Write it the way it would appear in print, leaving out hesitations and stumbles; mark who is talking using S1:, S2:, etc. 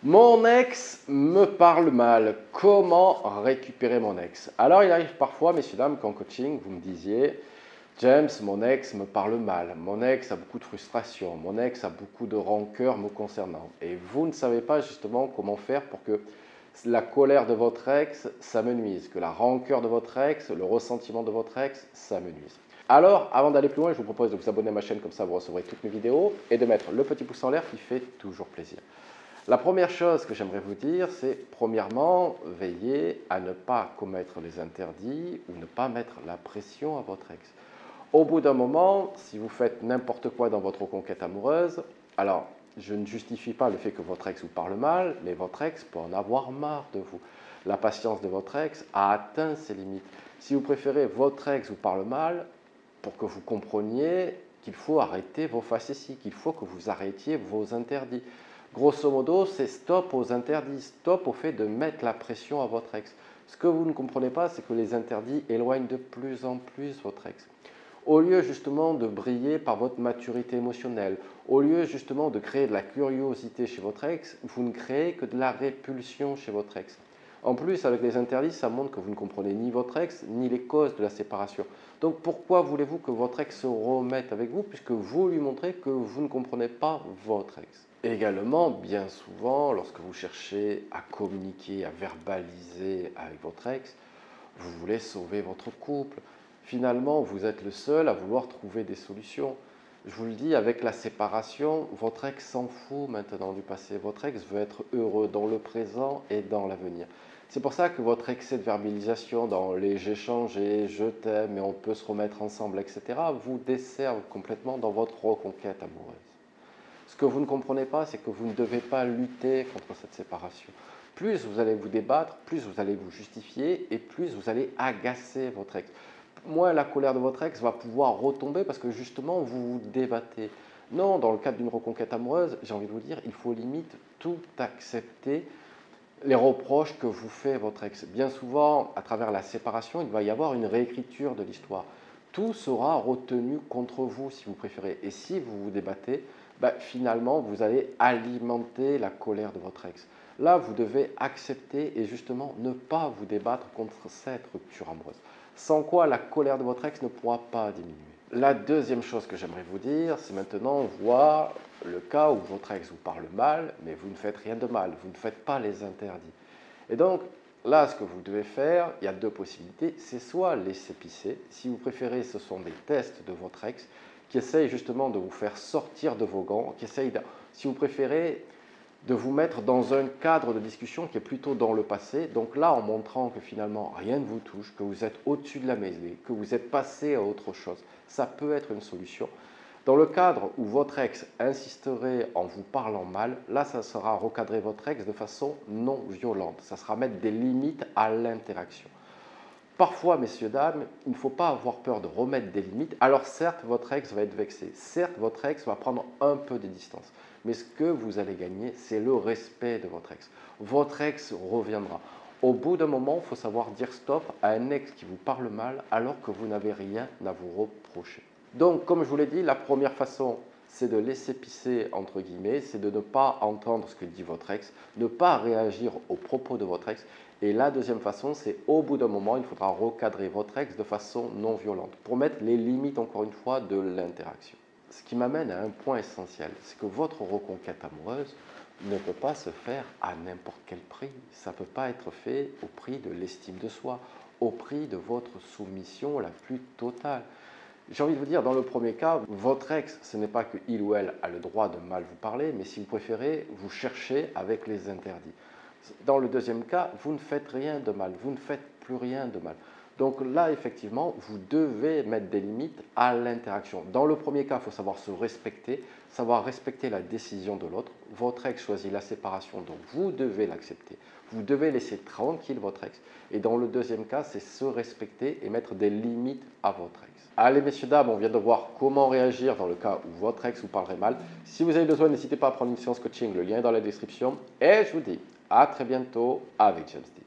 S1: Mon ex me parle mal. Comment récupérer mon ex? Alors, il arrive parfois, messieurs, dames, qu'en coaching, vous me disiez, James, mon ex me parle mal. Mon ex a beaucoup de frustration. Mon ex a beaucoup de rancœur me concernant. Et vous ne savez pas justement comment faire pour que la colère de votre ex, ça me nuise. Que la rancœur de votre ex, le ressentiment de votre ex, ça me nuise. Alors, avant d'aller plus loin, je vous propose de vous abonner à ma chaîne, comme ça vous recevrez toutes mes vidéos, et de mettre le petit pouce en l'air qui fait toujours plaisir. La première chose que j'aimerais vous dire, c'est premièrement, veillez à ne pas commettre les interdits ou ne pas mettre la pression à votre ex. Au bout d'un moment, si vous faites n'importe quoi dans votre reconquête amoureuse, alors je ne justifie pas le fait que votre ex vous parle mal, mais votre ex peut en avoir marre de vous. La patience de votre ex a atteint ses limites. Si vous préférez votre ex vous parle mal, pour que vous compreniez qu'il faut arrêter vos facéties, qu'il faut que vous arrêtiez vos interdits. Grosso modo, c'est stop aux interdits, stop au fait de mettre la pression à votre ex. Ce que vous ne comprenez pas, c'est que les interdits éloignent de plus en plus votre ex. Au lieu justement de briller par votre maturité émotionnelle, au lieu justement de créer de la curiosité chez votre ex, vous ne créez que de la répulsion chez votre ex. En plus, avec les interdits, ça montre que vous ne comprenez ni votre ex, ni les causes de la séparation. Donc pourquoi voulez-vous que votre ex se remette avec vous, puisque vous lui montrez que vous ne comprenez pas votre ex? Également, bien souvent, lorsque vous cherchez à communiquer, à verbaliser avec votre ex, vous voulez sauver votre couple. Finalement, vous êtes le seul à vouloir trouver des solutions. Je vous le dis, avec la séparation, votre ex s'en fout maintenant du passé. Votre ex veut être heureux dans le présent et dans l'avenir. C'est pour ça que votre excès de verbalisation dans les j'ai changé, je t'aime et on peut se remettre ensemble, etc., vous desserve complètement dans votre reconquête amoureuse. Ce que vous ne comprenez pas, c'est que vous ne devez pas lutter contre cette séparation. Plus vous allez vous débattre, plus vous allez vous justifier et plus vous allez agacer votre ex. Moins la colère de votre ex va pouvoir retomber parce que justement vous vous débattez. Non, dans le cadre d'une reconquête amoureuse, j'ai envie de vous dire, il faut limite tout accepter les reproches que vous fait votre ex. Bien souvent, à travers la séparation, il va y avoir une réécriture de l'histoire. Tout sera retenu contre vous si vous préférez. Et si vous vous débattez, finalement, vous allez alimenter la colère de votre ex. Là, vous devez accepter et justement ne pas vous débattre contre cette rupture amoureuse. Sans quoi la colère de votre ex ne pourra pas diminuer. La deuxième chose que j'aimerais vous dire, c'est maintenant voir le cas où votre ex vous parle mal, mais vous ne faites rien de mal, vous ne faites pas les interdits. Et donc, là, ce que vous devez faire, il y a deux possibilités. C'est soit laisser pisser. Si vous préférez, ce sont des tests de votre ex qui essayent justement de vous faire sortir de vos gants, qui essayent, si vous préférez, de vous mettre dans un cadre de discussion qui est plutôt dans le passé. Donc là, en montrant que finalement rien ne vous touche, que vous êtes au-dessus de la mêlée, que vous êtes passé à autre chose, ça peut être une solution. Dans le cadre où votre ex insisterait en vous parlant mal, là, ça sera recadrer votre ex de façon non violente. Ça sera mettre des limites à l'interaction. Parfois, messieurs, dames, il ne faut pas avoir peur de remettre des limites. Alors certes, votre ex va être vexé. Certes, votre ex va prendre un peu de distance. Mais ce que vous allez gagner, c'est le respect de votre ex. Votre ex reviendra. Au bout d'un moment, il faut savoir dire stop à un ex qui vous parle mal alors que vous n'avez rien à vous reprocher. Donc, comme je vous l'ai dit, la première façon, c'est de laisser pisser, entre guillemets, c'est de ne pas entendre ce que dit votre ex, ne pas réagir aux propos de votre ex. Et la deuxième façon, c'est au bout d'un moment, il faudra recadrer votre ex de façon non violente pour mettre les limites, encore une fois, de l'interaction. Ce qui m'amène à un point essentiel, c'est que votre reconquête amoureuse ne peut pas se faire à n'importe quel prix. Ça ne peut pas être fait au prix de l'estime de soi, au prix de votre soumission la plus totale. J'ai envie de vous dire, dans le premier cas, votre ex, ce n'est pas qu'il ou elle a le droit de mal vous parler, mais si vous préférez, vous cherchez avec les interdits. Dans le deuxième cas, vous ne faites rien de mal, vous ne faites plus rien de mal. Donc là, effectivement, vous devez mettre des limites à l'interaction. Dans le premier cas, il faut savoir se respecter, savoir respecter la décision de l'autre. Votre ex choisit la séparation, donc vous devez l'accepter. Vous devez laisser tranquille votre ex. Et dans le deuxième cas, c'est se respecter et mettre des limites à votre ex. Allez, messieurs, dames, on vient de voir comment réagir dans le cas où votre ex vous parlerait mal. Si vous avez besoin, n'hésitez pas à prendre une séance coaching, le lien est dans la description. Et je vous dis à très bientôt avec James D.